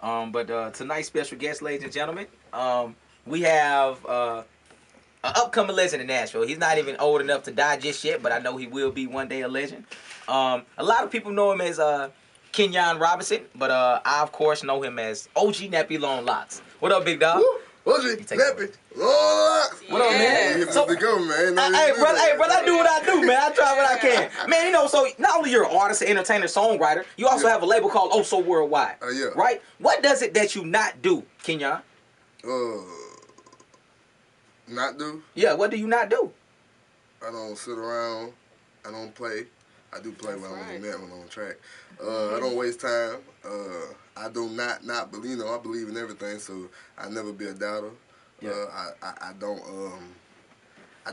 But tonight's special guest, ladies and gentlemen, we have an upcoming legend in Nashville. He's not even old enough to die just yet, but I know he will be one day a legend. A lot of people know him as Kenyon Robinson, but I, of course, know him as OG Nappy Longlocs. What up, big dog? OG Nappy Longlocs. What up, man? So, go, man. Hey, brother, I do what I do, man. I try what I can. Man, you know, so not only you're an artist, an entertainer, songwriter, you also have a label called Oh So Worldwide. Yeah. Right? What does it that you not do, Kenyon? Not do? Yeah, what do you not do? I don't sit around. I don't play. I do play when I'm on the net, when I'm on track. I don't waste time. I do not believe, you know, I believe in everything, so I never be a doubter. Yeah. I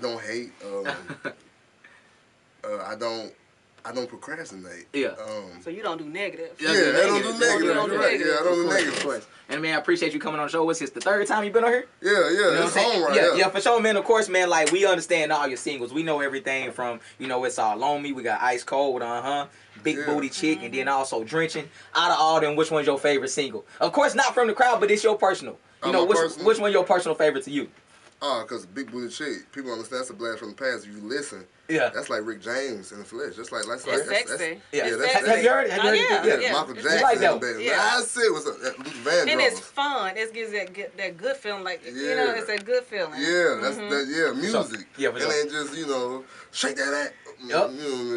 don't hate. I don't procrastinate. Yeah. So you don't do negative. Yeah, I don't do negative. Right. Yeah, I don't do negative. And man, I appreciate you coming on the show. What's this, the third time you've been on here? Yeah, you know it's home right Yeah, for sure, man. Of course, man, like, we understand all your singles. We know everything from, you know, It's All On Me. We got Ice Cold, Big Booty Chick, and then also Drenching. Out of all them, which one's your favorite single? Of course, not from the crowd, but it's your personal. You know, which one your personal favorite to you? Because Big Booty Chick, people understand that's a blast from the past. If you listen, that's like Rick James in the flesh. That's like sexy. Have you heard it? Yeah, Michael Jackson. You like that? I said it was Luther Vandross. And it's fun. It gives that good feeling. Like, you know, it's a good feeling. Yeah, that's that. Music. Yeah, and ain't just, you know, shake that ass. Yep. You know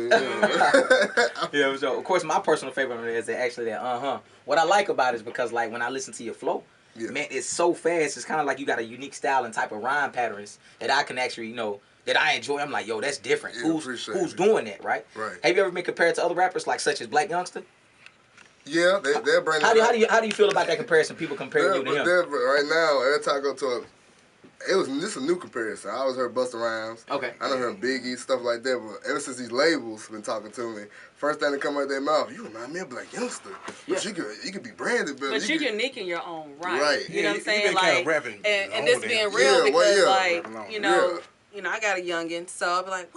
what I mean? Yeah, so of course my personal favorite is actually that What I like about it is because, like, when I listen to your flow, man, it's so fast. It's kind of like you got a unique style and type of rhyme patterns that I can actually, you know, that I enjoy. I'm like, yo, that's different. Yeah, who's doing that, right? Right. Have you ever been compared to other rappers, like such as Black Youngster? Yeah, they're branding. How do you feel about that comparison? People comparing you to him. Right now, every time I go to this a new comparison. I always heard Busta Rhymes. Okay. I done heard Biggie, stuff like that. But ever since these labels been talking to me, first thing that come out of their mouth, you remind me of Black Youngster. But you could be branded, but you're unique in your own right. Right. You know what I'm saying? Like, kind of rapping and this being real because, like, you know, I got a youngin, so I'll be like,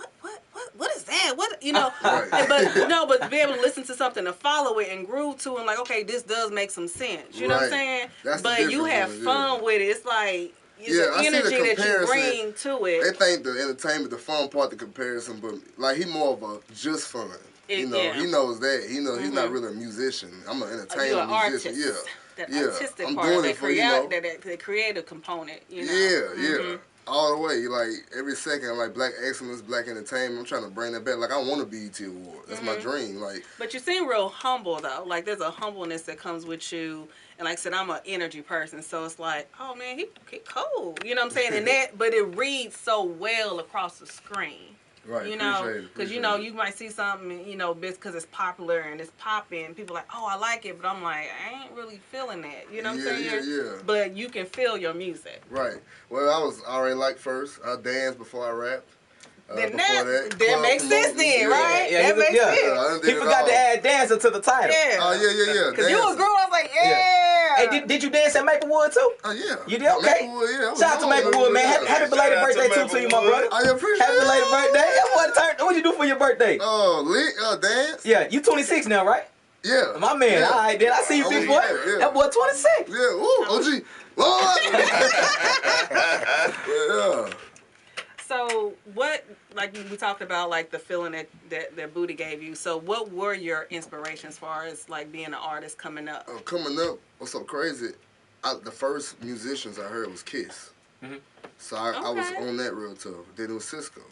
what is that? What, you know? But to be able to listen to something and follow it and groove to it, and like, okay, this does make some sense. You know what I'm saying? But you have fun with it. It's like, it's the energy that you bring to it. They think the entertainment, the fun part, the comparison, but like, he more of a just fun. He knows that. He knows he's not really a musician. I'm an entertainer, musician. Artist. That artistic part, doing it for, the creative component. You know? Yeah. All the way, like every second, like Black excellence, Black entertainment. I'm trying to bring that back. Like, I want a BET award. That's my dream. Like, but you seem real humble though. Like, there's a humbleness that comes with you. And like I said, I'm an energy person, so it's like, oh man, he cold. You know what I'm saying? And but it reads so well across the screen. Right. You know, because you know, you might see something, you know, because it's popular and it's popping. People are like, oh, I like it, but I'm like, I ain't really feeling that. You know what I'm saying? Yeah. But you can feel your music. Right. Well, I was already like first. I danced before I rapped. Then that makes sense then, right? Yeah, that makes sense. He forgot to add dancer to the title. Yeah. Oh, yeah. Because you was growing, I was like, yeah. Hey, did you dance at Maplewood too? Oh, yeah. You did? Okay. Maplewood, yeah. Shout out to Maplewood, man. Happy belated birthday to you, my brother. I appreciate it. Happy belated birthday. What you do for your birthday? Dance. Yeah, you 26 now, right? Yeah. My man. All right, then I see you, big boy. That boy 26. Yeah. Ooh, OG. Lord. Yeah. So what, like we talked about, like the feeling that Booty gave you. So what were your inspirations as far as like being an artist coming up? Coming up, what's so crazy? The first musicians I heard was Kiss. So I was on that real tough. Then it was Cisco.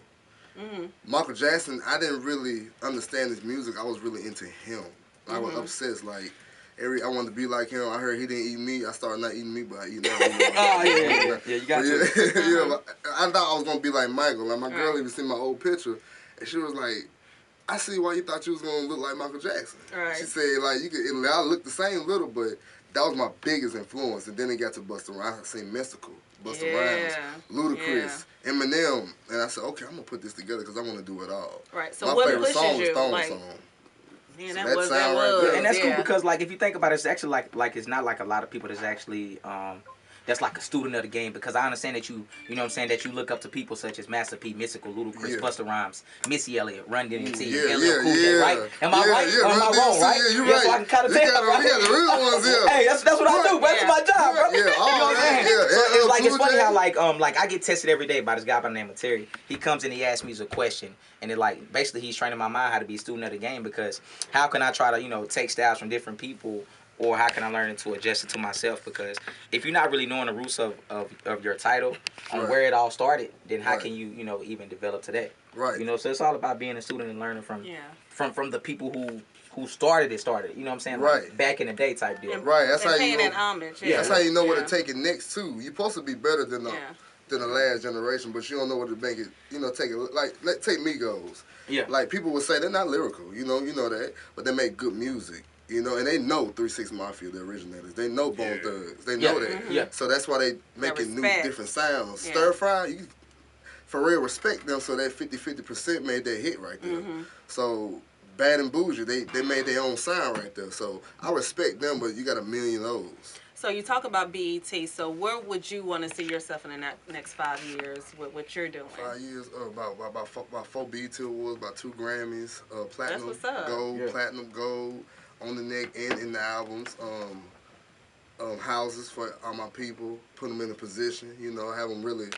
Michael Jackson, I didn't really understand his music. I was really into him. I was obsessed. Like, I wanted to be like him. I heard he didn't eat meat. I started not eating meat, but I eat now. Yeah, you got to. I thought I was going to be like Michael. Like, my girl even seen my old picture, and she was like, I see why you thought you was going to look like Michael Jackson. She said, like, I look the same little, but that was my biggest influence. And then it got to Busta Rhymes. I seen Mystical, Busta Rhymes, Ludacris, Eminem. And I said, okay, I'm going to put this together because I want to do it all. Right. So my what favorite pushes song you? was Stone Like, Song. Man, So that was. right there. And that's cool because, like, if you think about it, it's actually like it's not like a lot of people that's actually that's like a student of the game, because I understand that you know what I'm saying, that you look up to people such as Master P, Mystical, Ludacris, Busta Rhymes, Missy Elliott, Run DMC, LL Cool J, right? Am I right or am I wrong, right? Yeah, you're right. So I can kind of tell, right? We got the real ones here. Hey, that's what I do, bro. That's my job, bro. Yeah, you know what I'm saying? Yeah. So it's like, it's funny how like I get tested every day by this guy by the name of Terry. He comes and he asks me a question, and it like basically he's training my mind how to be a student of the game, because how can I try to, you know, take styles from different people, or how can I learn to adjust it to myself? Because if you're not really knowing the roots of your title, on where it all started, then how can you know, even develop today? Right. You know, so it's all about being a student and learning from the people who started it. You know what I'm saying? Like back in the day type deal. Right. That's how you know. That homage. Yeah. That's how you know what to take it next to. You're supposed to be better than the last generation, but you don't know what to make it. You know, take it like take Migos. Yeah. Like people would say they're not lyrical. You know that, but they make good music. You know, and they know 3 6 Mafia, the originators. They know Bone Thugs. They know that. Yeah. So that's why they making new, different sounds. Stir Fry, you for real respect them. So that 50% made that hit right there. So Bad and Bougie, they made their own sound right there. So I respect them, but you got a million of those. So you talk about BET. So where would you want to see yourself in the next 5 years with what you're doing? 5 years, about 4 BET awards, about 2 Grammys, platinum, That's what's up. gold, platinum, gold. On the neck and in the albums, houses for all my people, put them in a position, you know, have them really,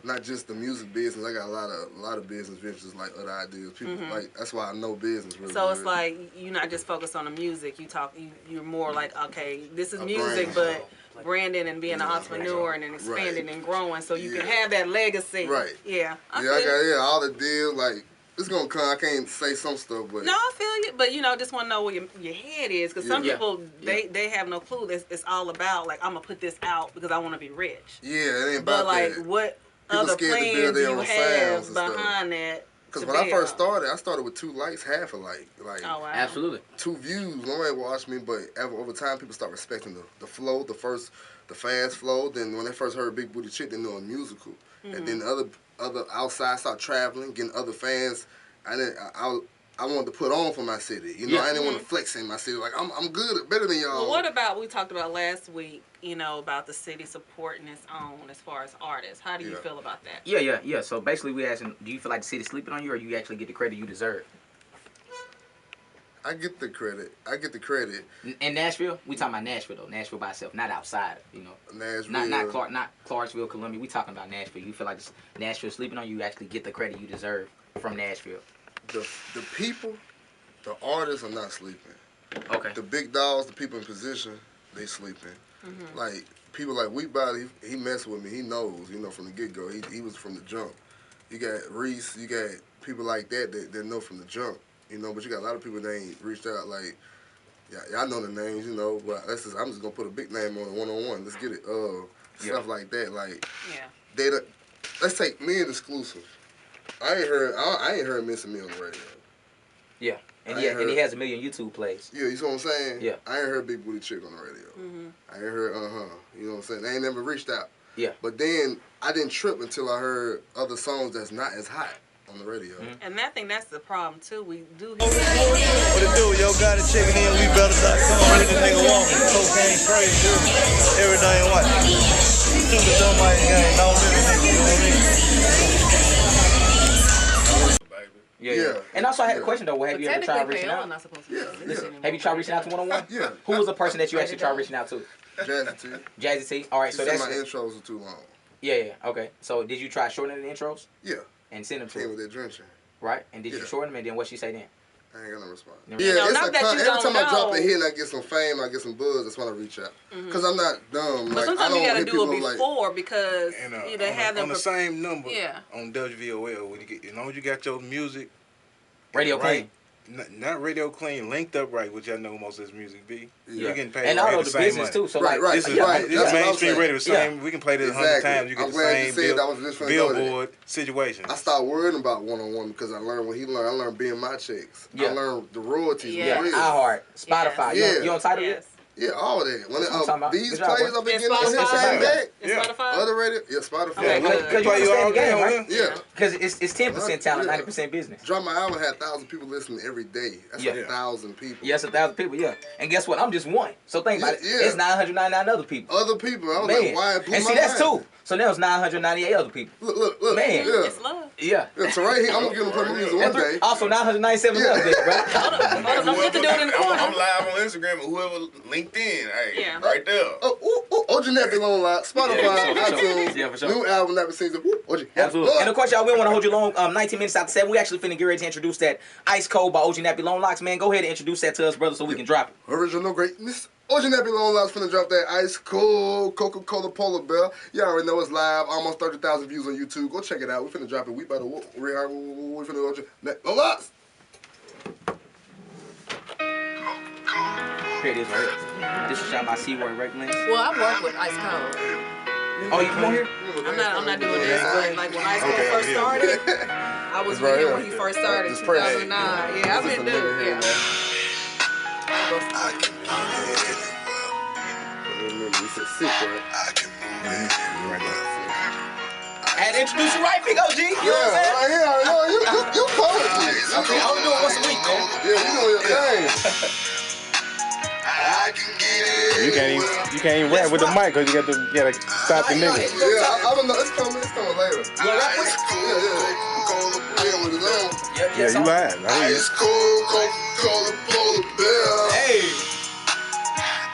not just the music business. I got a lot of business ventures, like other ideas. People like, that's why I know business really. So it's like you're not just focused on the music. You're more like, okay, this is music, but branding and being an entrepreneur and then expanding and growing, so you can have that legacy. Right. Yeah. I got all the deals like. It's gonna come. I can't say some stuff, but no, I feel you. But you know, just want to know where your head is, because some people they have no clue. It's all about like, I'm gonna put this out because I want to be rich. Yeah, it ain't about that. But like, what other plans do you have behind that? Because when I first started, I started with 2 likes, half a like. Oh, wow. Absolutely. 2 views. Nobody watched me, but over time, people start respecting the flow, the fast flow. Then when they first heard Big Booty Chick, they knew a musical, and then other outside start traveling, getting other fans. I wanted to put on for my city. You know, I didn't want to flex in my city. Like I'm good, better than y'all. Well, what about we talked about last week? You know, about the city supporting its own as far as artists. How do you feel about that? Yeah. So basically, we asking, do you feel like the city's sleeping on you, or you actually get the credit you deserve? I get the credit. In Nashville, we talking about Nashville though. Nashville by itself, not outside. You know, Nashville. Not Clarksville, Columbia. We talking about Nashville. You feel like Nashville sleeping on you? You actually get the credit you deserve from Nashville. The people, the artists are not sleeping. Okay. The big dogs, the people in position, they sleeping. Like people like WEEBATTLE, he messed with me. He knows, you know, from the get go. He was from the jump. You got Reese. You got people like that know from the jump. You know, but you got a lot of people that ain't reached out. Like, y'all know the names, you know. But I'm just gonna put a big name on it, 1-on-1. Let's get it. Stuff like that. Like, let's take me and Exclusive. I ain't heard Missing Me on the radio. Yeah, and he has 1 million YouTube plays. Yeah, you see what I'm saying? Yeah. I ain't heard Big Booty Chick on the radio. I ain't heard You know what I'm saying? They ain't never reached out. Yeah. But then I didn't trip until I heard other songs that's not as hot on the radio. And I think that's the problem too. We do. What it do? Yo, got it checking in. WeEBATTLE.com. Ready to nigga walking. Cocaine crazy, dude. Everything what? Stupid dumb like gang. Don't really nigga. You know what I mean? Yeah. And also, I had a question though. Have you ever tried reaching out? Have you tried reaching out to 1-on-1? Yeah. Who was the person that you actually tried reaching out to? Jazzy T. All right. So that's my intros are too long. Yeah. Okay. So did you try shortening the intros? Yeah. And send them to her? With that drenching. Right. And did you shorten them? And then what she say then? I ain't got no response. Yeah, every time I drop a hit and I get some fame, I get some buzz, that's when I reach out. Because I'm not dumb. But sometimes you got to do it before because they have them on the same number on WVOL. As long as you got your music radio clean. Not radio clean, linked up right, which I know most of this music be. You're getting paid and all of the business too. So this is mainstream radio. Same. We can play this 100 times. You get the same billboard situation. I stopped worrying about 1-on-1 because I learned what he learned. I learned being my checks. I learned the royalties. iHeart, Spotify. You on title yet? Yeah, all that. When these players I've been getting on here Spotify? back. Spotify? Other radio? Yeah, Spotify. Okay, because you understand the game, right? Yeah. Because it's 10% talent, 90% business. Drop My Album had 1,000 people listening every day. That's 1,000 people. Yes, 1,000 people, yeah. And guess what? I'm just one. So think about it. It's 999 other people. Other people. I was like, why? And see, that's two. So now it's 998 other people. Look. Man. It's love. Yeah. So right here, I'm going to give them play music one day. Also 997 other people, bro. Hold on. Don't get to do it in the corner. I'm live on Instagram and whoever LinkedIn. Hey, right there. OG Nappy Longlocs, Spotify, iTunes. Yeah, for sure. New album, Nappy Season. Absolutely. And of course, y'all, we don't want to hold you long. 19 minutes after 7, we actually finna get ready to introduce that Ice Cold by OG Nappy Longlocs. Man, go ahead and introduce that to us, brother, so we can drop it. Original greatness. OG Nappy Longlocs finna drop that Ice Cold Coca-Cola Polar Bear. You already know it's live. Almost 30,000 views on YouTube. Go check it out. We finna drop it. We finna go to Longlocs. Here it is right here. This is shot by C-Word Records. Well, I work with Ice Cold. Oh, you come on here? I'm not doing this, but like when Ice Cold first started, I was with him when he first started in 2009. Yeah, I've been doing And introduce you right, big OG. You know what I'm saying? Right here, you poet. I mean, I'm doing once a week, man. Yeah, you know your thing. You can't even rap with the mic because you gotta stop the niggas. Yeah, I don't know. It's coming later. You wanna rap with it? Yeah, you lying. Ice cold Coca-Cola Polar Bear. Hey.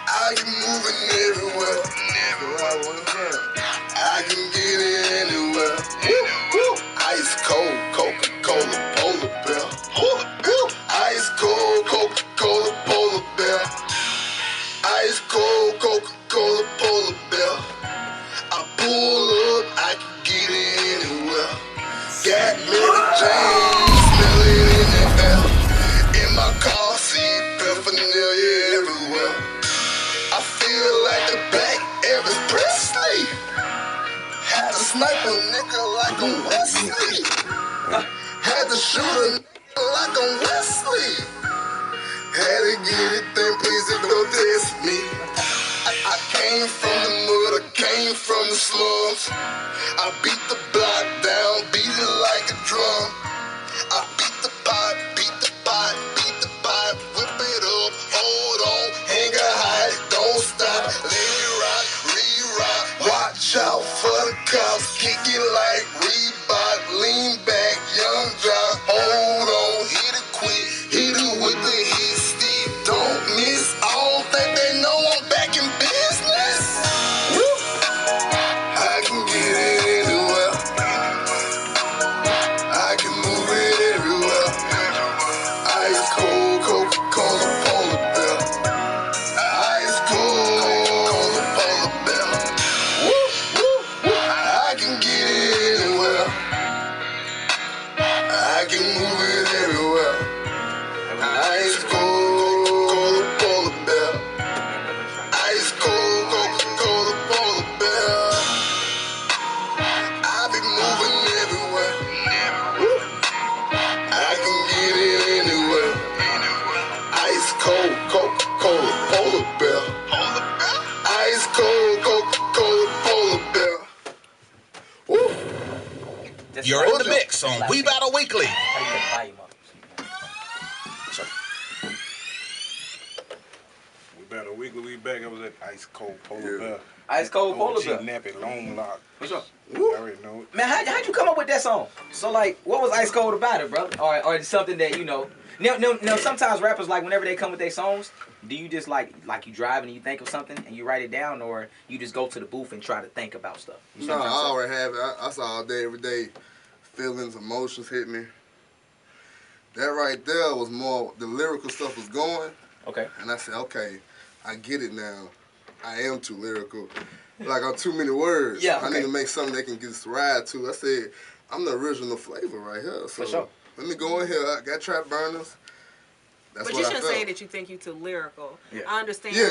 I can move it everywhere. I can get it anywhere. Ice cold Coca-Cola Polar Bear. Ice cold Coca-Cola Polar Bear. Ice cold Coca-Cola Polar Bear. I pull up, I can get it anywhere. Got Mary Jane, smell it in the air. In my car seat, paraphernalia everywhere. I feel like the black Elvis Presley. Had to snipe a nigga like a Wesley. Had to shoot a nigga like a Wesley. Had to get it then, please don't test me. I came from the mud, I came from the slums. I beat the block down, beat it like a drum. I beat the pot, beat the pot, beat the pot, whip it up, hold on, hang a high, don't stop, let it rock, re-rock. Watch out for the cops, kick it like Reebok, lean back, young drop, hold on, hit it quick, hit it with the hit stick, don't miss, I don't think they know I'm back in business. Woo. I can get it anywhere, I can move it everywhere. Ice cold Coca-Cola Polar Bear. Ice cold Coca-Cola Polar Bear. Woo, woo, woo. I can get it anywhere. I can move it everywhere. Ice cold Coca-Cola Polar Bear. Ice cold Coca-Cola Polar Bear. I be moving everywhere. Woo. I can get it anywhere. Ice cold Coca-Cola Polar Bear. Ice cold Coca-Cola Polar Bear. Woo. You're in the mix on We Battle Weekly. We Battle Weekly, we back. I was at Ice Cold Polar Bear. Ice Cold Polar Bear. OG Nappy Longlocs. What's up? You already know it. Man, how'd you come up with that song? So, like, what was Ice Cold about it, brother? Or it's something that, you know... Now, sometimes rappers, like, whenever they come with their songs, do you just, like you drive and you think of something and you write it down, or you just go to the booth and try to think about stuff? No, I already have it. I saw all day, every day. Feelings, emotions hit me. That right there was more... The lyrical stuff was going. Okay. And I said, okay, I get it now. I am too lyrical. Like, I'm too many words. Yeah, okay. I need to make something they can just ride to. I said, I'm the original flavor right here. So For sure. Let me go in here. I got trap burners. That's but what you I shouldn't felt. say that you think you too lyrical. Yeah. I understand you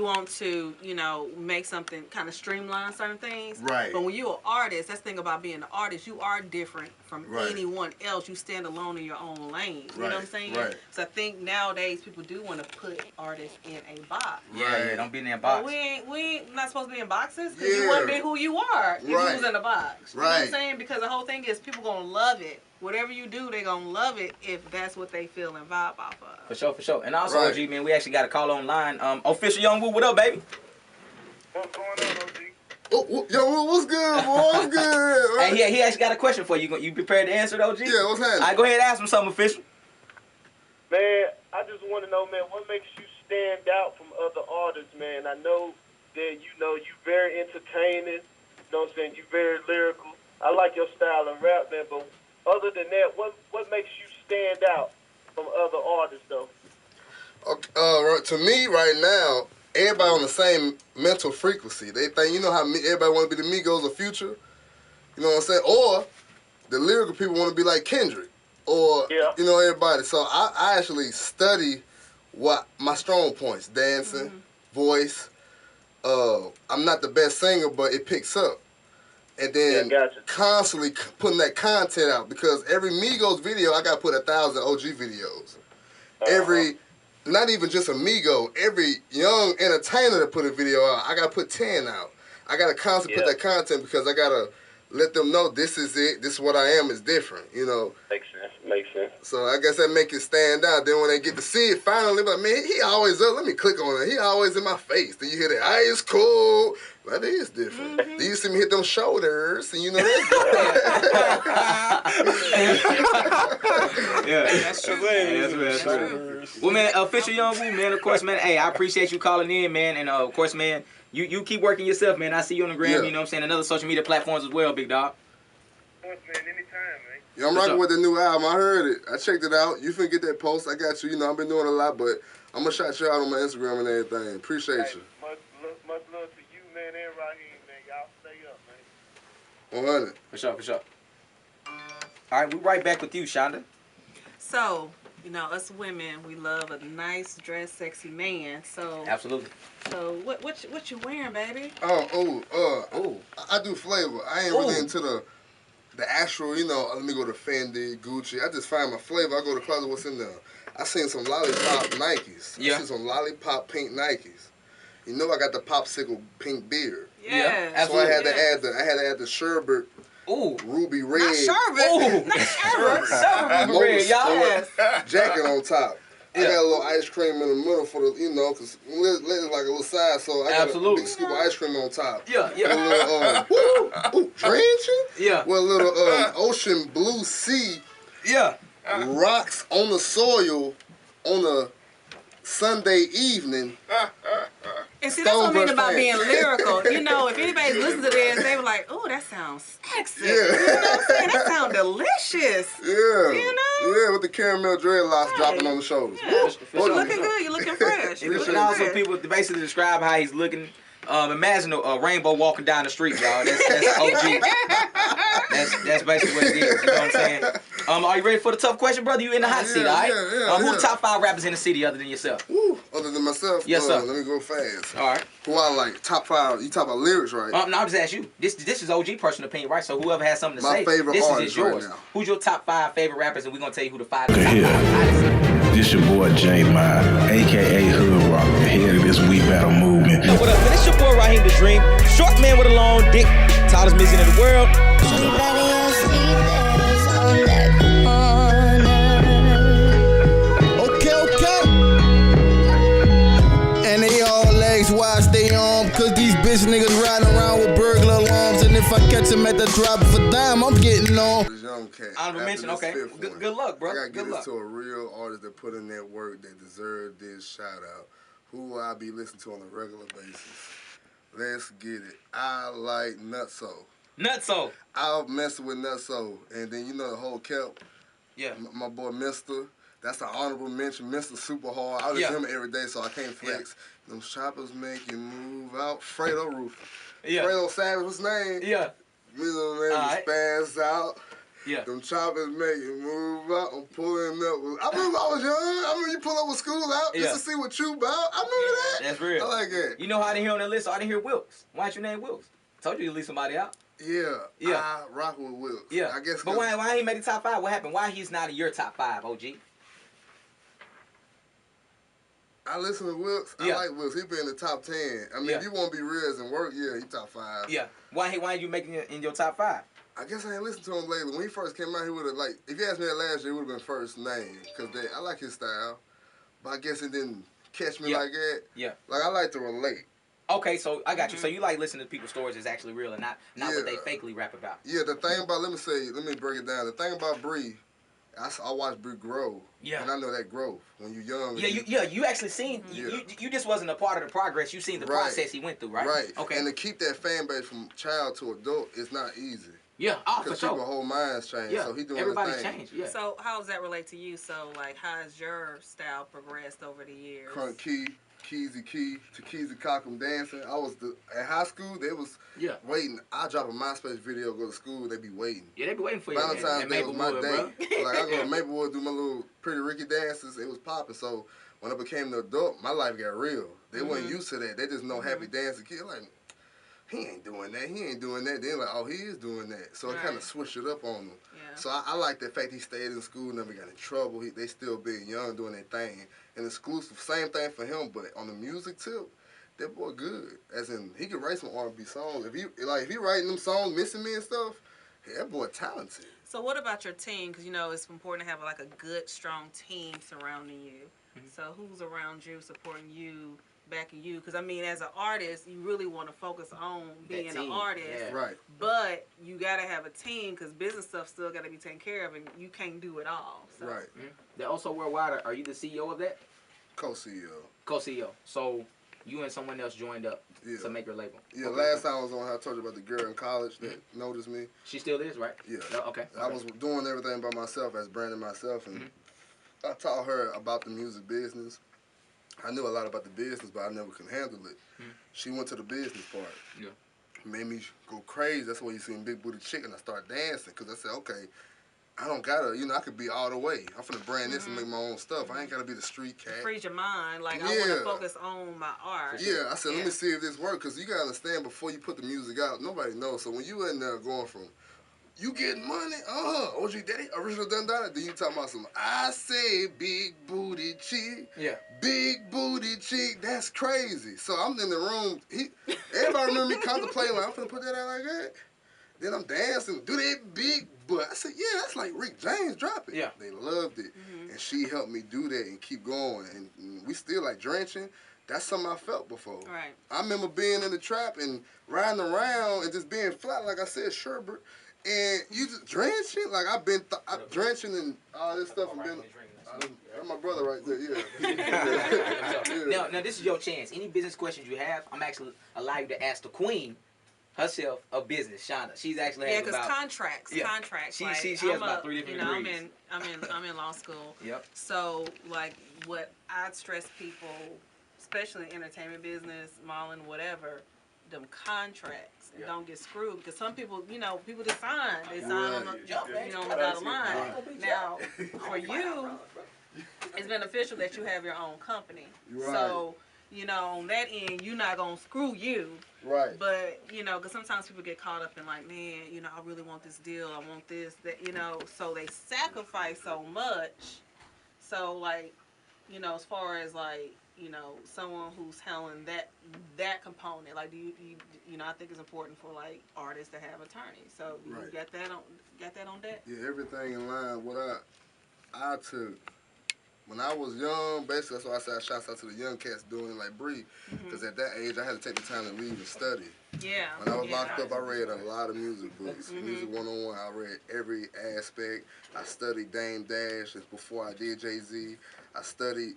want to, you know, make something kind of streamline certain things. Right. But when you're an artist, that's the thing about being an artist, you are different from anyone else. You stand alone in your own lane. You know what I'm saying? Right. So I think nowadays people do want to put artists in a box. Yeah, don't be in that box. But we ain't not supposed to be in boxes because you wouldn't be who you are if you was in a box. You know what I'm saying? Because the whole thing is people gonna love it. Whatever you do, they gonna love it if that's what they feel and vibe off of. For sure. And also, OG, man, we actually got a call online. Official Young Woo, what up, baby? What's going on, OG? Oh, yo, what's good, boy? What's good? Hey, he actually got a question for you. You prepared to answer it, OG? Yeah, what's happening? All right, go ahead and ask him something, Official. Man, I just want to know, man, what makes you stand out from other artists, man? I know that, you know, you very entertaining. You know what I'm saying? You very lyrical. I like your style of rap, man, but other than that, what makes you stand out from other artists, though? Okay, to me, right now, everybody on the same mental frequency. They think, you know how everybody want to be the Migos of Future? You know what I'm saying? Or the lyrical people want to be like Kendrick. Or, you know, everybody. So I actually study what my strong points, dancing, voice. I'm not the best singer, but it picks up. And then constantly putting that content out, because every Migos video, I got to put 1,000 OG videos. Every, not even just a Migo, every young entertainer that put a video out, I got to put 10 out. I got to constantly put that content because I got to let them know this is it, this is what I am, is different, you know. Makes sense. So I guess that make it stand out. Then when they get to see it, finally, like, man, he always up. Let me click on it. He always in my face. Then you hear that, ice cold. That is different. Then you see me hit them shoulders, and you know that's That's true. Well, man, Official Young Woo, man, of course, man, hey, I appreciate you calling in, man, and of course, man, you keep working yourself, man. I see you on the gram, you know what I'm saying, and other social media platforms as well, big dog. Man, anytime, man. Yeah, I'm rocking with the new album. I heard it. I checked it out. You finna get that post. I got you. You know, I've been doing a lot, but I'm gonna shout you out on my Instagram and everything. Appreciate you. Much love to you, man, and Raheem, man. Y'all stay up, man. 100. For sure. All right, we right back with you, Shonda. So, you know, us women, we love a nice dressed, sexy man. So absolutely. So what you wearing, baby? I do flavor. I ain't really into the actual, you know, let me go to Fendi, Gucci. I just find my flavor. I go to the closet, what's in there. I seen some lollipop Nikes. I seen some lollipop pink Nikes. You know I got the popsicle pink beard. Yeah. So I had to add the sherbet. Ooh. Ruby red. Not sherbet. Ooh. Not sherbet. Sherbet ruby red, y'all. Jacket on top. I got a little ice cream in the middle for the, you know, because it's like a little side, so I got a big scoop of ice cream on top. Yeah. A little, drenching? Yeah. With a little ocean blue sea. Yeah. Rocks on the soil on a Sunday evening. And see, that's what I mean about being lyrical. You know, if anybody's listening to this, they were like, "Oh, that sounds sexy." Yeah. You know what I'm saying? That sounds delicious. Yeah. You know? Yeah, with the caramel dreadlocks dropping on the shoulders. Yeah. You're looking good. You're looking fresh. And also, people basically describe how he's looking. Imagine a rainbow walking down the street, y'all. That's OG. That's basically what it is. You know what I'm saying? Are you ready for the tough question, brother? You in the hot seat, all right? Who the top 5 rappers in the city other than yourself? Other than myself? Yes, sir. Let me go fast. All right. Who I like? Top 5. You talk about lyrics, right? No, I'm just asking you. This is OG personal opinion, right? So whoever has something to say, favorite this artist is yours. right now. Who's your top 5 favorite rappers, and we're gonna tell you who the 5 Good here. This your boy J Mod, aka Hood Rock, the head of this WEEBATTLE movement. Yo, what up, man? It's your boy Raheem the Dream, short man with a long dick, tallest musician in the world. Anybody else need this on that corner? Okay. And they all legs why I stay on, cause these bitch niggas riding around with burglar alarms, and if I catch them at the drop of a dime, I'm getting on. Honorable mention, okay. Good luck, bro. I gotta Good give luck. this to a real artist that put in that work, that deserve this shout out, who I be listening to on a regular basis. Let's get it. I like Nutso. Nutso. I'll mess with Nutso. And then you know the whole Kelp. Yeah. My boy Mr. That's an honorable mention. Mr. Super Hard. I listen to him every day, so I can't flex. Them choppers make you move out. Fredo Roof. Yeah. Fredo Savage, what's his name? Yeah. Middle name Spaz Out. Yeah. Them choppers make you move out. I'm pulling up. I remember I was young. I remember you pull up with school out just to see what you about. I remember that. That's real. I like that. You know how I didn't hear on that list? I didn't hear Wilkes. Why don't you name Wilkes? Told you to leave somebody out. Yeah. I rock with Wilkes. Yeah. I guess. But why he made the top 5? What happened? Why he's not in your top 5, OG? I listen to Wilkes. I like Wilkes. He be in the top 10. I mean, if you want to be real as in work, he top 5. Yeah. Why are you making it in your top 5? I guess I ain't listened to him lately. When he first came out, he would have, like, if you asked me that last year, it would have been first name. Because I like his style. But I guess it didn't catch me like that. Yeah. Like, I like to relate. Okay, so I got you. So you like listening to people's stories that's actually real and not what they fakely rap about. Yeah, the thing about, let me break it down. The thing about Bree, I watched Bree grow. Yeah. And I know that growth when you're young. Yeah, you actually seen, you just wasn't a part of the progress. You seen the process he went through, right? Right. Okay. And to keep that fan base from child to adult is not easy. Yeah, for sure. Because people's whole minds change. Yeah, so he doing everybody's the thing. changed. Yeah. So how does that relate to you? So like, how has your style progressed over the years? Crunk Key, Keezy Key, to Keezy Cockham dancing. I was at high school. They was waiting. I drop a MySpace video, go to school. They be waiting. Yeah, they be waiting for you. Valentine's Day was my day. Like I go to Maplewood, do my little Pretty Ricky dances. It was popping. So when I became an adult, my life got real. They wasn't used to that. They just know happy dancing kid. Like, he ain't doing that. He ain't doing that. Then like, oh, he is doing that. So it kind of switched it up on them. Yeah. So I like the fact he stayed in school, never got in trouble. They still being young, doing their thing. And exclusive, same thing for him. But on the music tip, that boy good. As in, he can write some R&B songs. If he writing them songs, Missing Me and stuff, that boy talented. So what about your team? Because, you know, it's important to have like a good, strong team surrounding you. Mm-hmm. So who's around you, supporting you, backing you? Because I mean, as an artist, you really want to focus on being an artist, right? But you gotta have a team because business stuff still gotta be taken care of, and you can't do it all. So. Right. Mm-hmm. They're also worldwide. Are you the CEO of that? Co-CEO. Co-CEO. So you and someone else joined up to make your label. Yeah. Okay. Last time I was on, I told you about the girl in college that noticed me. She still is, right? Yeah. Okay. I was doing everything by myself, as branding myself, and I taught her about the music business. I knew a lot about the business, but I never could handle it. She went to the business part. Yeah. Made me go crazy. That's why you seen Big Booty Chicken. I started dancing because I said, okay, I don't gotta, I could be all the way. I'm finna brand this and make my own stuff. I ain't gotta be the street cat. Frees your mind. Like, I want to focus on my art. Yeah, I said, let me see if this works, because you gotta understand, before you put the music out, nobody knows. So when you in there going from, you getting money? OG Daddy, original done it. Then you talking about some, I say big booty chick. Yeah. Big booty chick. That's crazy. So I'm in the room. Everybody remember me contemplating, like, I'm finna put that out like that. Then I'm dancing. Do that big butt. I said, yeah, that's like Rick James dropping. Yeah. They loved it. And she helped me do that and keep going. And we still like drenching. That's something I felt before. Right. I remember being in the trap and riding around and just being flat, like I said, sherbert. And you just drenching, like I've been drenching and all this stuff. That's my brother right there, Now this is your chance. Any business questions you have, I'm actually allow you to ask the queen herself of business, Shonda. She's actually because contracts. She has about 3 different degrees. I'm in law school. Yep. So like what I'd stress people, especially in entertainment business, modeling, whatever, them contracts. And don't get screwed, because some people, people just sign. They sign on the, on the dotted line. Now, for you, it's beneficial that you have your own company. So, on that end, you're not gonna screw you. Right. But because sometimes people get caught up in like, man, I really want this deal. I want this, that, So they sacrifice so much. So like, as far as like, someone who's handling that component, like, do you I think it's important for like artists to have attorneys. So you got that on deck? Yeah, everything in line. What I took when I was young, basically that's why I said shouts out to the young cats doing it like Bree, because at that age I had to take the time to leave and study. Yeah. When I was locked up, I read a lot of music books. Music 101, I read every aspect. I studied Dame Dash before I did Jay-Z. I studied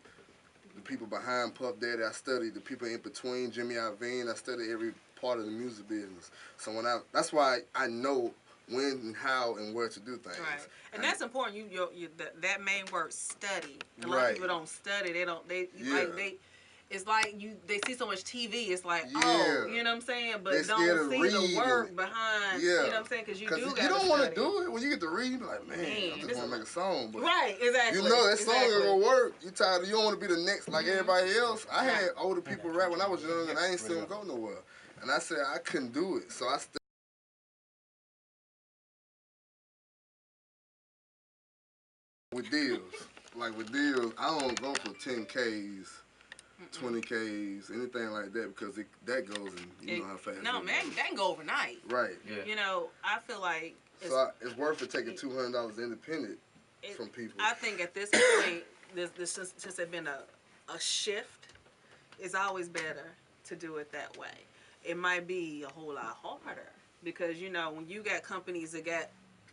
the people behind Puff Daddy. I studied the people in between Jimmy Iovine. I studied every part of the music business. So that's why I know when and how and where to do things. Right, and that's important. That main word, study. A lot of people don't study. it's like they see so much TV. It's like, oh, you know what I'm saying? But they don't see the work behind, you know what I'm saying? Because you don't want to do it. When you get to read, you be like, man, I just want to make a song. But right, exactly. You know that song ain't going to work. You tired. You don't want to be the next like everybody else. I had older people rap when I was young, and I ain't seen them go nowhere. And I said I couldn't do it. So I with deals. Like with deals, I don't go for 10Ks. 20Ks, anything like that, because that goes and you know how fast. No, man, that can go overnight. Right. Yeah. You know, I feel like it's worth it taking $200 independent from people. I think at this point, since there's been a shift, it's always better to do it that way. It might be a whole lot harder because you know when you got companies that got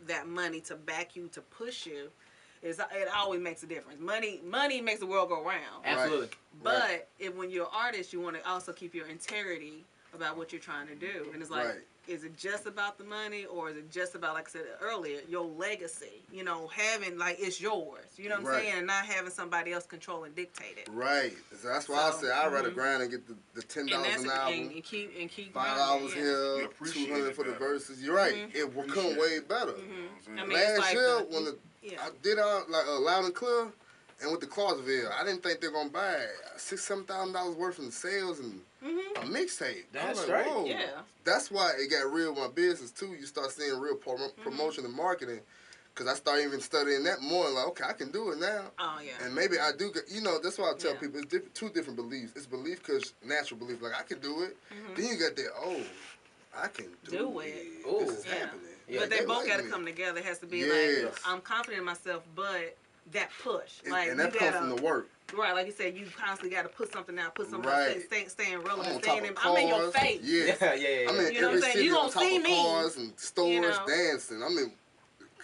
that money to back you to push you. It always makes a difference. Money makes the world go round. Absolutely. But when you're an artist, you want to also keep your integrity about what you're trying to do. And it's like, is it just about the money or is it just about, like I said earlier, your legacy? You know, having, like, it's yours. You know what I'm saying? And not having somebody else control and dictate it. Right. So that's why I said I'd rather grind and get the $10 an album. And keep $5 here, $200 for the verses. You're right. It will come way better. I mean, last year, when I did Loud and Clear, and with the Clarksville, I didn't think they were gonna buy $6,000-$7,000 worth in sales and a mixtape. That's right. Whoa. Yeah. That's why it got real with my business too. You start seeing real promotion and marketing, because I started even studying that more. Like, okay, I can do it now. Oh yeah. And maybe I do. You know, that's why I tell people it's two different beliefs. It's belief because natural belief, like I can do it. Then you got that I can do it. Oh, this is happening. Yeah, but they both got to come together. It has to be like, I'm confident in myself, but that push. Like, and that comes from the work. Right, like you said, you constantly got to put something out, staying relevant, I'm in your face. Yeah. I'm in every city you on top see of cars and stores dancing. I'm in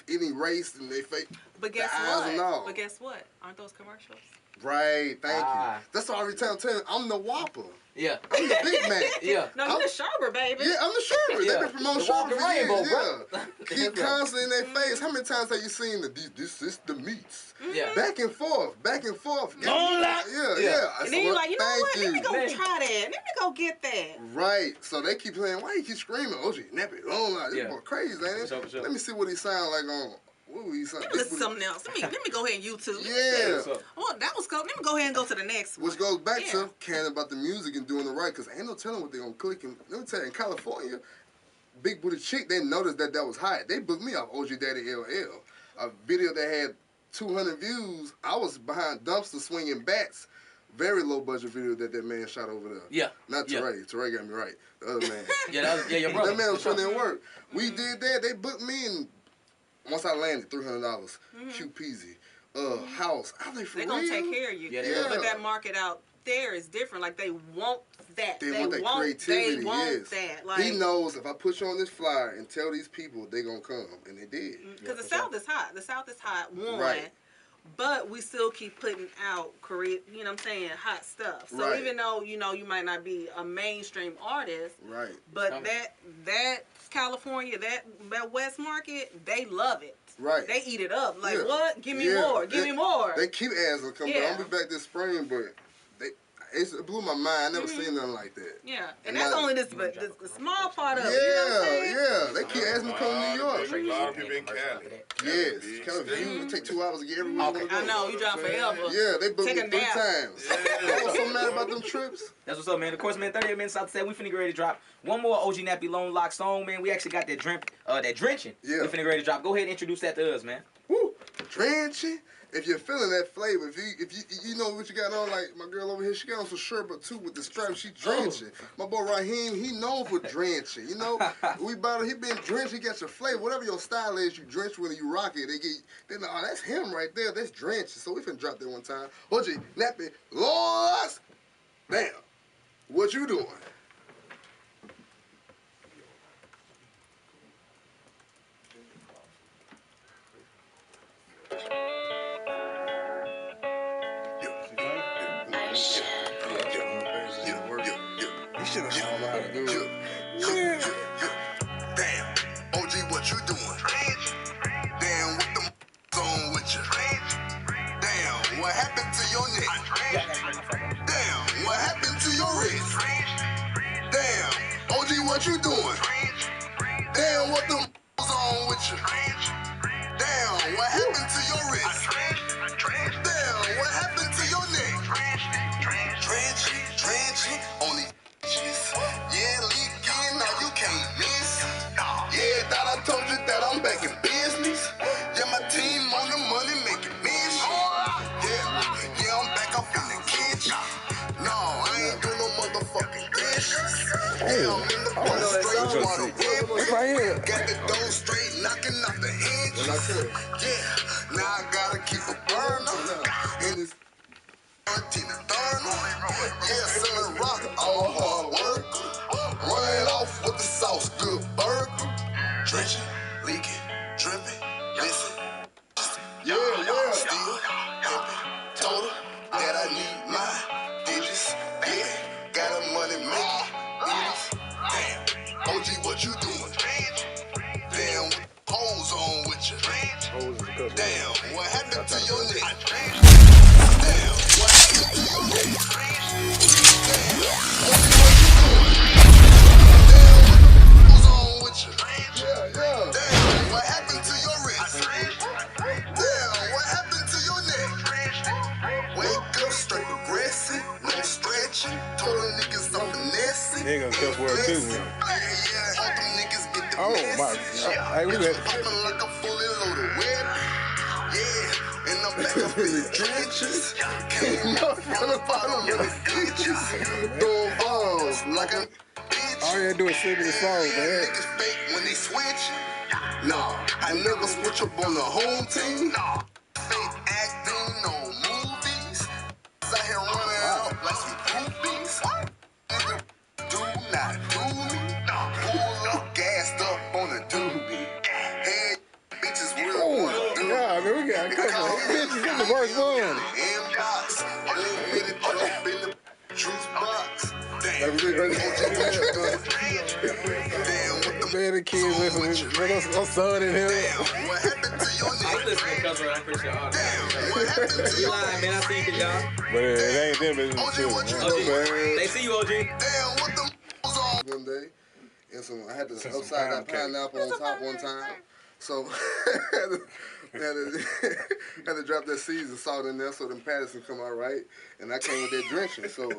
any race and they fake But guess what? But guess what? Aren't those commercials? Right, thank you. That's all every time I'm telling you, I'm the Whopper. Yeah. I'm the Big Mac. No, you're the Sherbert, baby. Yeah, I'm the Sherbert. They've been promoting Sherbert for years. Bro. Keep constantly in their face. How many times have you seen this is the meats? Yeah. Back and forth. Longlocs. Yeah. And then you're like, you know what? Let me go try that. Let me go get that. Right. So they keep saying, why you keep screaming? OG, Nappy, Longlocs. This boy crazy, ain't it? Sure. Let me see what he sound like on. Listen to something else. Let me go ahead and YouTube. Yeah. Oh, that was cool. Let me go ahead and go to the next one. Which goes back to caring about the music and doing it right, because ain't no telling what they're going to click. And let me tell you, in California, Big Booty Chick, they noticed that was hot. They booked me off OG Daddy LL. A video that had 200 views. I was behind dumpster swinging bats. Very low budget video that man shot over there. Yeah. Not Teray. Yeah. Teray got me right. The other man. Your brother. That man was putting in work. We did that. They booked me and once I landed, $300, cute peasy, house. I was like, for real? They're gonna take care of you. Yeah. But that market out there is different. Like they want that. They want that creativity. They want that. Like, he knows if I put you on this flyer and tell these people, they gonna come, and they did. Because the South is hot. The South is hot. Right. But we still keep putting out Korea, you know what I'm saying, hot stuff. So even though, you know, you might not be a mainstream artist, but that California, that West market, they love it. Right. They eat it up. Like, what? Give me more. Give me more. They keep asking to come back. I'll be back this spring, but it blew my mind. I never seen nothing like that. Yeah. And that's only the small part of it. Yeah, you know what I'm yeah. They keep asking me to come to New York. A lot of people in Cali. Yes. It take 2 hours to get everywhere. I know. You drive forever. Yeah, they booked me 3 times. I was so mad about them trips. That's what's up, man. Of course, man, 38 minutes out to say we finna get ready to drop one more OG Nappy Longlocs song, man. We actually got that drenching. Yeah. We finna get ready to drop. Go ahead and introduce that to us, man. Woo! Drenching. If you're feeling that flavor, if you know what you got on, like my girl over here, she got on some sherbet too with the strap. She drenching. My boy Raheem, he known for drenching. You know, he been drenched. He got your flavor. Whatever your style is, you drench when you rock it. They know, oh, that's him right there. That's drenching. So we finna drop that one time. OG Nappy Longlocs. Bam. What you doing? Damn, OG, what you doing? Damn, what the on with you? Damn, what happened to your neck? Damn, what happened? what you doing? Damn, what the was on with you? Damn, what happened to your wrist? Damn, what happened to your neck? Trenching on these bitches. Yeah, leaking, now you can't miss. Yeah, thought I told you that I'm back in business. Yeah, my team on the money making mission. Yeah, I'm back up in the kitchen. No, I ain't doing no motherfucking dishes. Yeah, I'm in the front straight water whip. Got the dough straight, knocking off the hinges. Yeah, now I gotta keep a burner. And it's Tina Turner. Yeah, selling rock, all hard work. Running off with the sauce, good burger. Drenching, leaking, dripping, missing. Yeah. Still pimping. Told her that I need my digits. Yeah, got a money making digits. Damn, OG, what you doing? Damn, what hoes on with you? Damn, what happened to your neck? Damn, what happened to your neck? Damn, what you doing? Damn, what hoes on with you? Damn, what happened to your wrist? Damn, what happened to your neck? Wake up, straight progressing, no stretching. Told them niggas I'm finessing. They gonna cuss word too, man. Yeah, hope them niggas get the Oh my! Hey, we got popping like a fully loaded whip. Yeah, and I'm back up in the trenches. Came up from the bottom of the ditches. Throwing balls like a bitch. all you gotta do is sing the song, man. Niggas fake when they switch. No, I never switch up on the home team. Fake acting, no movies. Out here running out like some groupies. Nigga, do not do me. Pull up, gassed up on the doobie. Head bitches real wanna do. Yeah, man, we got a couple of bitches in the worst one. Inbox, unlimited drop in the juice box. Damn, what you doing? Damn, what the Man, the kids listening. Man, I'm son in here. damn, what happened to your I'm nigga? listening to Cuzzo, I'm pretty sure all that. Damn, what happened to You your lying, man. I see you, y'all. But it ain't them, it's too, what you man. doing? They see you, OG. Damn, what the was on? One day, and some I had the Some upside down pound cake. pineapple on top one time. So had to drop that season salt in there so them patties can come out right. And I came with that drenching. So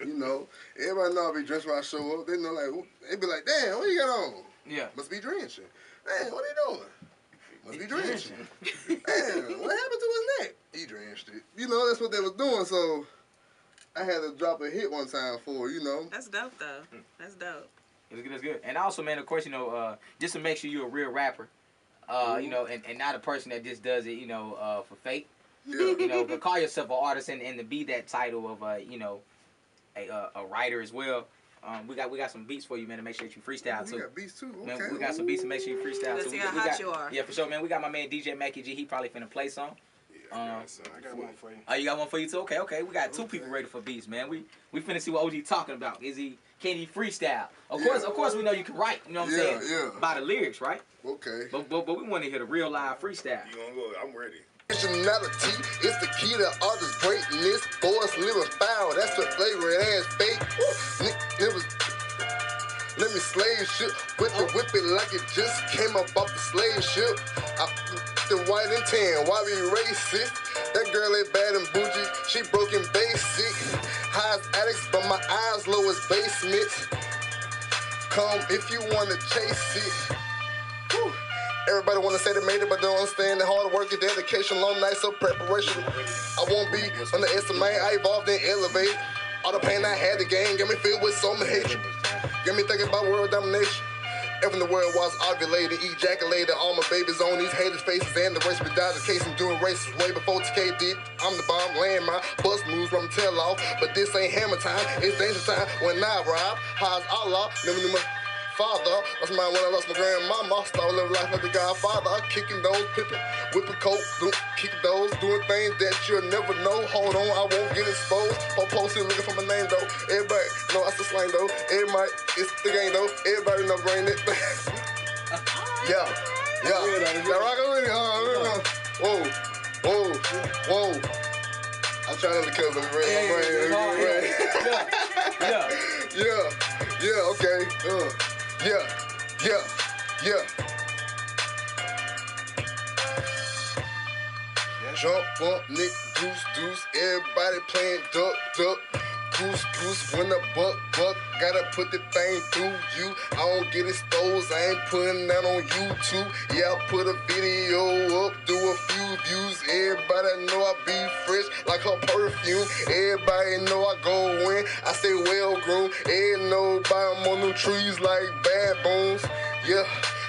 you know, everybody know I be drenched when I show up. They know like they be like, damn, what you got on? Yeah. Must be drenching. Damn, what are you doing? Must be drenching. Damn, what happened to his neck? He drenched it. You know, that's what they was doing. So I had to drop a hit one time for, you know. That's dope, though. That's dope. It's good, it's good. And also, man, of course, you know, just to make sure you're a real rapper, you know, and not a person that just does it, you know, for fake. Yeah. You know, but call yourself an artist and to be that title of, you know, a writer as well. We got some beats for you, man, to make sure that you freestyle too. We got beats too. Okay. Man, we got some beats to make sure you freestyle Let's too. see We how got, hot you are. Yeah, for sure, man. We got my man DJ Mackie G. He probably finna play some. I got one for you. Oh, you got one for you too? Okay. We got two people ready for beats, man. We finna see what OG talking about. Can he freestyle? Of course we know you can write, you know what I'm saying? Yeah. By the lyrics, right? Okay. But we want to hear the real live freestyle. You gonna go? I'm ready. Originality is the key to artist greatness. Boys living foul, that's what flavor ass fake. Let me slave shit, whip it like it just came up off the slave ship. I the white and tan, why we racist? That girl ain't bad and bougie, she broken basic. High as addicts, but my eyes low as basements. Come if you wanna chase it. Whew. Everybody wanna say they made it, but don't understand the hard work and dedication, long nights of preparation. I won't be underestimated, I evolved and elevated. All the pain I had, the game got me filled with so much hatred. Got me thinking about world domination. Even the world was ovulated, ejaculated. All my babies on these haters' faces, and the race without the case. I'm doing races way before TK did. I'm the bomb, laying my bust moves from tail off. But this ain't hammer time, it's danger time when I rob. How's Allah? Never knew my father. That's mine when I lost my grandmama. Started living life like the Godfather. Kicking those, pippin', whipping coke, kicking those, doing things that you'll never know. Hold on, I won't get exposed. Or posting looking for my name though. Everybody know I still slang though. Everybody, it's the game though. Everybody know brain it. Yeah. Now rock with it. Whoa. I'm trying to kill them. Yeah. Yeah, okay. Yeah. Jump, bump, Nick, deuce, everybody playing duck. Goose, when the buck, gotta put the thing through you. I don't get exposed, I ain't putting that on YouTube. Yeah, I put a video up, do a few views. Everybody know I be fresh like her perfume. Everybody know I go in, I stay well groomed. Everybody I'm on them trees like bad bones. Yeah,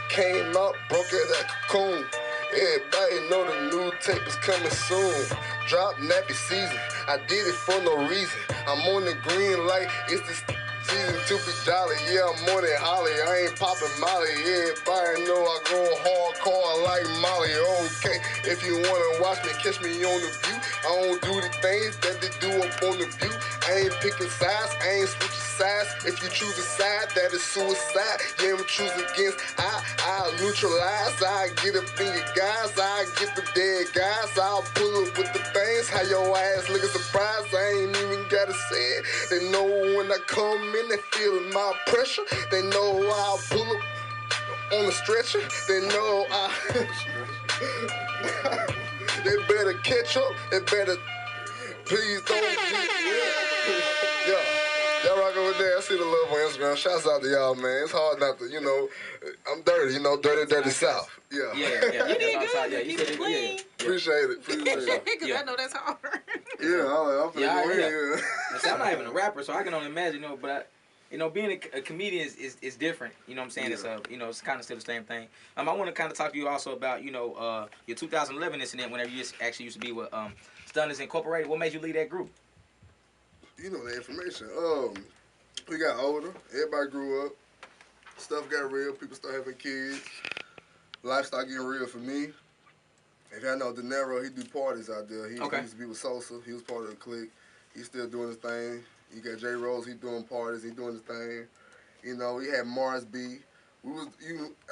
came out, broke at that cocoon. Everybody know the new tape is coming soon. Drop Nappy season, I did it for no reason. I'm on the green light, it's the season to be jolly. Yeah, I'm on it Holly, I ain't popping Molly. Everybody know I go hardcore like Molly. Okay, if you wanna watch me, catch me on the view. I don't do the things that they do up on the view. I ain't picking sides, I ain't switching sides. If you choose a side, that is suicide. Yeah, I'm choosing against I'll neutralize. I get up in your guys, I get the dead guys. I'll pull up with the things. How your ass looking surprised? I ain't even gotta say it. They know when I come in, they feeling my pressure. They know I'll pull up on the stretcher. They know they better catch up. They better please don't yeah. Y'all rockin' with that. I see the love on Instagram. Shouts out to y'all, man. It's hard not to, I'm dirty, dirty South. Yeah. You did good. Yeah, keep it clean. Appreciate it. Because I know that's hard. I'm finna I'm not even a rapper, so I can only imagine, but being a comedian is different. You know what I'm saying? Yeah. It's kind of still the same thing. I want to kind of talk to you also about, your 2011 incident whenever you actually used to be with Stunners Incorporated. What made you leave that group? You know the information. We got older. Everybody grew up. Stuff got real. People started having kids. Life started getting real for me. If y'all know De Niro, he do parties out there. He used to be with Sosa. He was part of the clique. He's still doing his thing. You got J. Rose. He doing parties. He doing his thing. We had Mars B.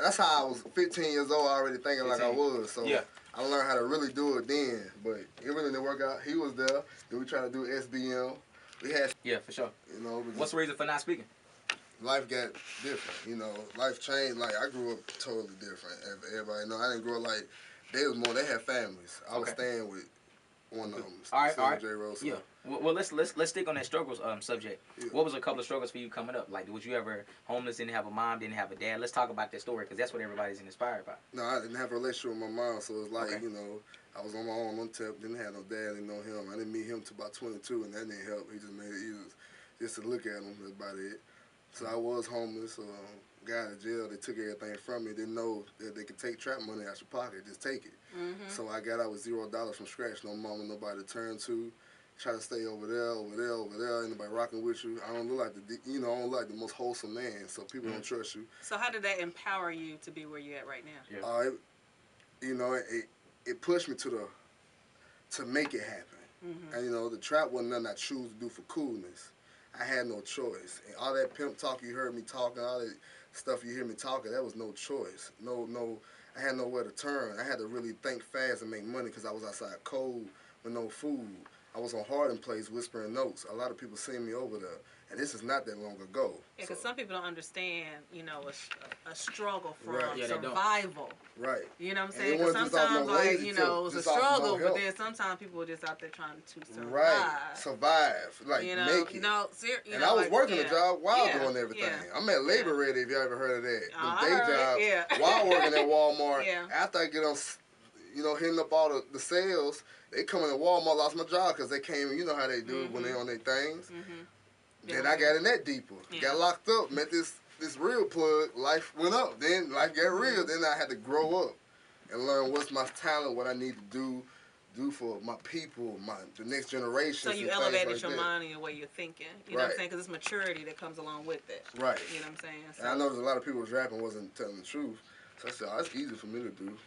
That's how I was 15 years old already thinking like I was. So I learned how to really do it then. But it really didn't work out. He was there. Then we tried to do SBM. We had for sure. What's the reason for not speaking? Life got different. Life changed. Like I grew up totally different. Everybody know I didn't grow up like they was more. They had families. I was staying with one of them. All right. J. Rose. Yeah. Well, let's stick on that struggles subject. Yeah. What was a couple of struggles for you coming up? Like, was you ever homeless? Didn't have a mom? Didn't have a dad? Let's talk about that story because that's what everybody's inspired by. No, I didn't have a relationship with my mom, so it's like I was on my own on tip. Didn't have no dad. Didn't know him. I didn't meet him till about 22, and that didn't help. He just made it easy just to look at him. That's about it. So I was homeless. Got out of jail. They took everything from me. Didn't know that they could take trap money out your pocket. Just take it. Mm-hmm. So I got out with $0 from scratch. No mama, nobody to turn to. Try to stay over there. Ain't nobody rocking with you. I don't look like I don't look like the most wholesome man. So people don't trust you. So how did that empower you to be where you're at right now? Yeah. It pushed me to make it happen. Mm-hmm. And the trap wasn't nothing I choose to do for coolness. I had no choice. And all that pimp talk you heard me talking, all that stuff you hear me talking, that was no choice. No, I had nowhere to turn. I had to really think fast and make money because I was outside cold with no food. I was on Hardin Place whispering notes. A lot of people seen me over there. And this is not that long ago. Yeah, because some people don't understand, a struggle from survival. Right. You know what I'm saying? Because sometimes, it's a struggle, but then sometimes people are just out there trying to survive. Right. Survive. Like, make it. And I was working a job while doing everything. I'm at Labor Ready, if you ever heard of that. The day job while working at Walmart. After I get on, hitting up all the sales, they come in at Walmart, lost my job because they came, you know how they do when they on their things. Mm-hmm. Then I got in that deeper. Got locked up, met this real plug, life went up. Then life got real. Then I had to grow up and learn what's my talent, what I need to do for my people, the next generation. So you elevated your mind and your way you're thinking. You know what I'm saying? Because it's maturity that comes along with it. Right. You know what I'm saying? So, and I noticed a lot of people was rapping wasn't telling the truth. So I said, it's easy for me to do.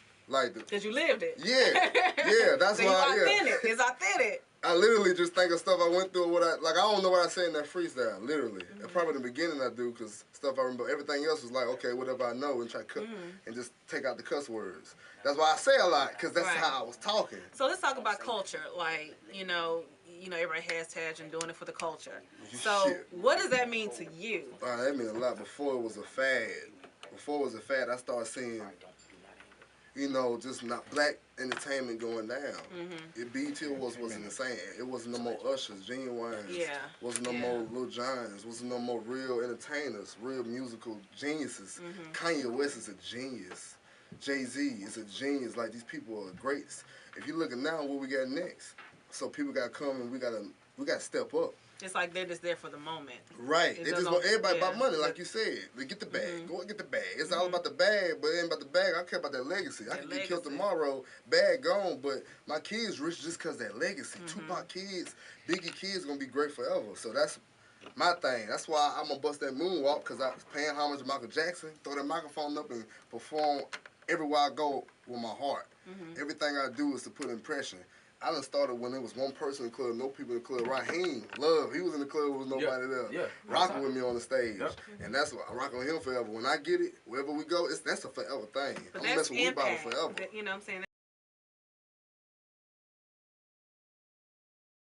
Because you lived it. Yeah, that's so why. It's authentic. I literally just think of stuff I went through. I don't know what I say in that freestyle. Literally, probably in the beginning I do because stuff I remember. Everything else was like, okay, whatever I know, and try to cut and just take out the cuss words. That's why I say a lot because that's how I was talking. So let's talk about culture. Like, you know, everybody hashtags and doing it for the culture. So what does that mean to you? That means a lot. Before it was a fad, I started seeing, you know, just not black entertainment going down. BET wasn't insane. It wasn't no more Ushers, Genuines. Wasn't no more Lil Johns. Wasn't no more real entertainers, real musical geniuses. Kanye West is a genius. Jay-Z is a genius. Like, these people are greats. If you look at now, what we got next? So people got to come and we got to step up. It's like they're just there for the moment. Right. It just want everybody about money, like you said. They get the bag. Go and get the bag. It's all about the bag, but it ain't about the bag. I care about that legacy. I can get killed tomorrow, bag gone, but my kids rich just because that legacy. Tupac kids, Biggie kids gonna be great forever. So that's my thing. That's why I'm gonna bust that moonwalk, because I was paying homage to Michael Jackson, throw that microphone up and perform everywhere I go with my heart. Everything I do is to put impression. I done started when there was one person in the club, no people in the club. Raheem, Love, he was in the club with nobody there. Rocking with me on the stage. And that's what I rock on him forever. When I get it, wherever we go, that's a forever thing. But I'm gonna mess with WEEBATTLE forever. You know what I'm saying?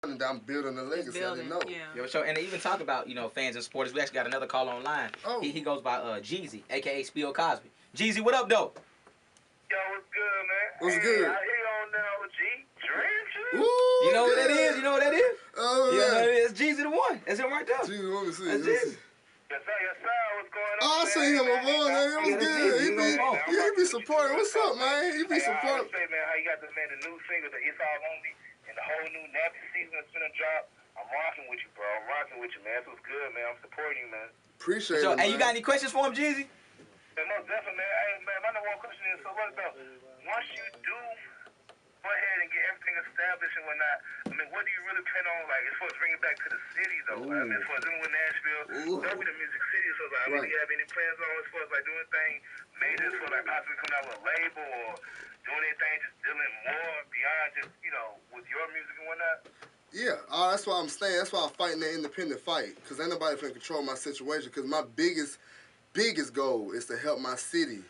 And I'm building a legacy. I didn't know. Yeah, sure. And they even talk about, you know, fans and supporters. We actually got another call online. He goes by Jeezy, aka Spill Cosby. Jeezy, what up, though? Yo, what's good, man? What's good? I hear you on now with G. Ooh, you know what that is? You know what that is? Oh, yeah. It's Jeezy the one. That's him right there. Jeezy, let me see. That's Jeezy. Yes, sir. What's going on? Oh, I seen him on board, man. It was good. He be supporting. What's up, man? He be supporting. I say, man, how you got the new single, the It's All On Me, and the whole new Nappy season that's gonna drop. I'm rocking with you, bro. I'm rocking with you, man. That's what's good, man. I'm supporting you, man. Appreciate it, man. Hey, you got any questions for him, Jeezy? Yeah, most definitely, man. Hey, man, my number one question is, so what about once you do go ahead and get everything established and whatnot, I mean, what do you really plan on, like, as far as bringing back to the city, though? I mean, as far as living with Nashville, that'll be the music city, so, like, I mean, do you have any plans on as far as, like, doing things major, as far as, like, possibly coming out with a label or doing anything, just dealing more beyond just, you know, with your music and whatnot? Yeah, that's why I'm staying. That's why I'm fighting that independent fight, because ain't nobody can control my situation, because my biggest goal is to help my city,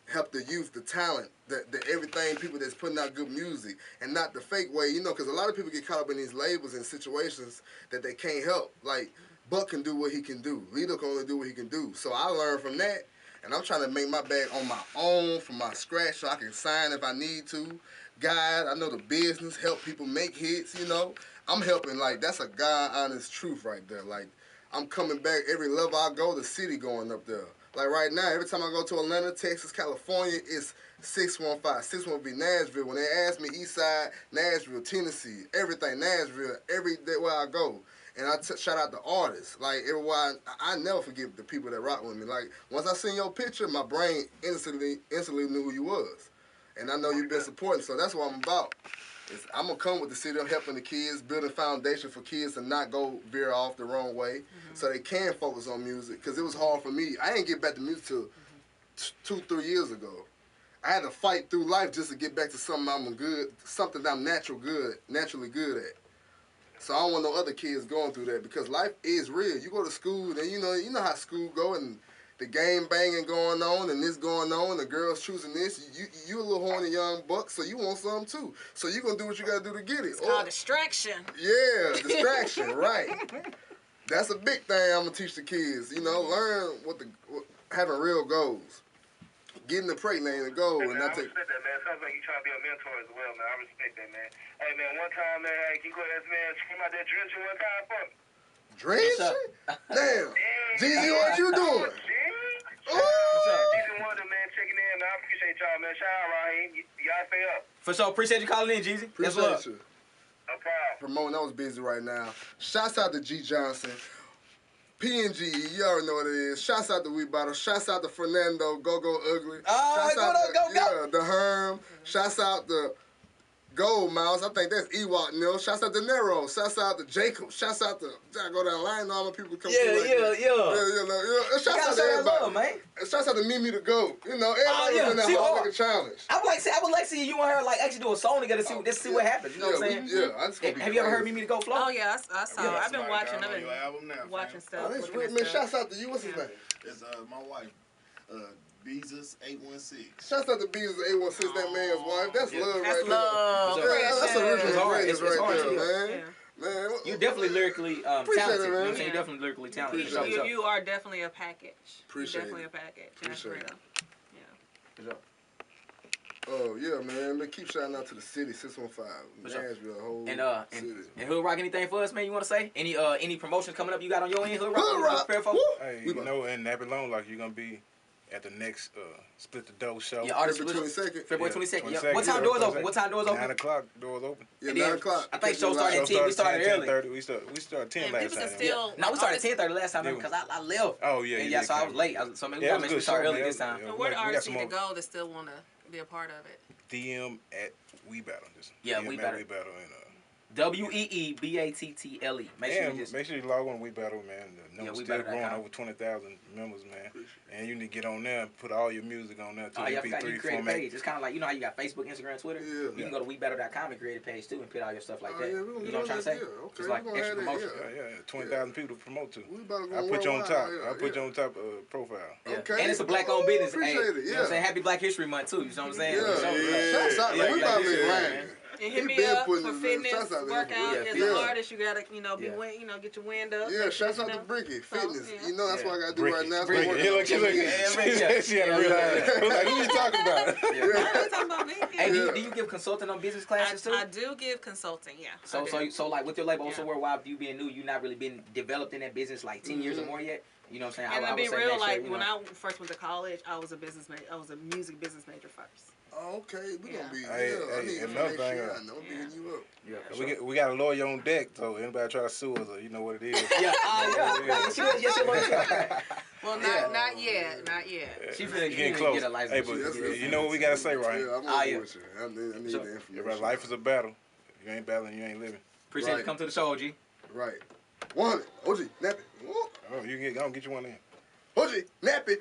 help the youth, the talent, the everything, people that's putting out good music, and not the fake way, you know, because a lot of people get caught up in these labels and situations that they can't help. Like, Buck can do what he can do. Lito can only do what he can do. So I learned from that, and I'm trying to make my bag on my own, from my scratch, so I can sign if I need to. Guide, I know the business, help people make hits, you know. I'm helping, like, that's a God honest truth right there. Like, I'm coming back every level I go, the city going up there. Like right now, every time I go to Atlanta, Texas, California, it's 615. 615 be Nashville. When they ask me East Side, Nashville, Tennessee, everything, Nashville, every day where I go. And I shout out the artists. Like, everywhere I never forget the people that rock with me. Like, once I seen your picture, my brain instantly knew who you was. And I know you've been supporting, so that's what I'm about. I'm going to come with the city of helping the kids, building foundation for kids to not go veer off the wrong way, so they can focus on music. Because it was hard for me. I didn't get back to music till 2-3 years ago. I had to fight through life just to get back to something something I'm naturally good at. So I don't want no other kids going through that, because life is real. You go to school, and you know how school go, and the game banging going on, and this going on, the girls choosing this. You a little horny young buck, so you want something too. So you gonna do what you gotta do to get it. It's called distraction. Yeah, distraction, right. That's a big thing I'm gonna teach the kids. You know, learn having real goals. Getting the pregnant ain't a goal, hey, and man, I take. I respect that, man. Sounds like you trying to be a mentor as well, man. I respect that, man. Hey, man, one time, man, can you go ahead, man, scream out that drenching one time for me? Drenching? Damn. Jeezy, what you doing? Jeezy Wonder, man, checking in, man. I appreciate y'all, man. Shout out, Raheem. Y'all stay up. For sure. Appreciate you calling in, Jeezy. Appreciate you. No problem. Promoting, I was busy right now. Shouts out to G Johnson. PNG, you already know what it is. Shouts out to WEEBATTLE. Shouts out to Fernando, Go Ugly. Shouts out to the Herm. Shouts out to Gold Mouse. I think that's Ewok Nil. Shouts out to Nero. Shouts out to Jacob. Shouts out to I go down the line. All my people come through. Yeah. Shouts out to everybody, man. Shouts out to Mimi the Goat. You know, everybody was in that whole nigga challenge. I would like to see you and her like actually do a song together. See what happens. You know what I'm saying? Have you ever heard Mimi the Goat flow? Oh yeah, I saw. I've been watching. I've been watching stuff. Oh, that's real, man. Shouts out to you. What's his name? It's my wife. Beezus 816. Shouts out to Beezus 816, that man's wife. That's love right there. Love. Yeah, that's original It's right there, hard, man. Man, you definitely lyrically talented. it, man. You know what I'm saying? You're definitely lyrically talented. You are definitely a package. Appreciate You're definitely a package. That's real. Yeah. Oh yeah, man. Man, keep shouting out to the city, 615, Nashville, whole city. And Hood Rock, anything for us, man? You want to say any promotions coming up? You got on your end, Hood Rock? Hood Rock. Hey, you know, in Nappy Longlocs, you're gonna be at the next Split the Dough show. Yeah, February 22nd. February 22nd. Yeah. What time doors open? What time doors open? 9 o'clock doors open. Yeah, 9 o'clock. I think show started at 10. We started early. 10:30. We started 10 last time. No, we started 10:30 last time because I left. Oh yeah. And so I was late. So maybe we gotta make sure we start early this time. Where do artists need to go that still want to be a part of it? DM at WEEBATTLE. Yeah, WEEBATTLE. And WEEBATTLE. Make sure you log on to WEEBATTLE, man. The numbers still growing, over 20,000 members, man. And you need to get on there and put all your music on there to MP3 format. It's kind of like, you know how you got Facebook, Instagram, Twitter? Yeah. You can go to WeBattle.com and create a page too and put all your stuff like that. You know what I'm trying to say? It's like extra promotion. Yeah, 20,000 people to promote to. I put you on top. I put you on top profile. Okay. And it's a black-owned business. Appreciate it. You know what I'm saying? Happy Black History Month too. You know what I'm saying? Shouts out. We about to make rain. And hit me up for fitness, workout. As an artist, you gotta, get your wind up. Yeah, shouts out to Bricky, fitness. You know, that's what I gotta do right now. Bricky. She had to realize. I was like, who you talking about? I'm talking about me. Hey, do you give consulting on business classes too? I do give consulting, yeah. So like with your label, Also Worldwide, you being new, you not really been developed in that business like 10 years or more yet. You know what I'm saying? And to be real, like when I first went to college, I was a business major. I was a music business major first. Oh, okay, we gonna be. Hey, another thing. I'm picking you up. Yeah, we got a lawyer on deck, so anybody try to sue us, you know what it is. Well, not yet. She finna getting close. Get a license. Hey, but you know what we gotta say, right? Yeah, I'm going with you. I need the information. Life is a battle. If you ain't battling, you ain't living. Appreciate you come to the show, OG. Right. 100. OG, Nappy. Oh, you get you one in. OG, Nappy.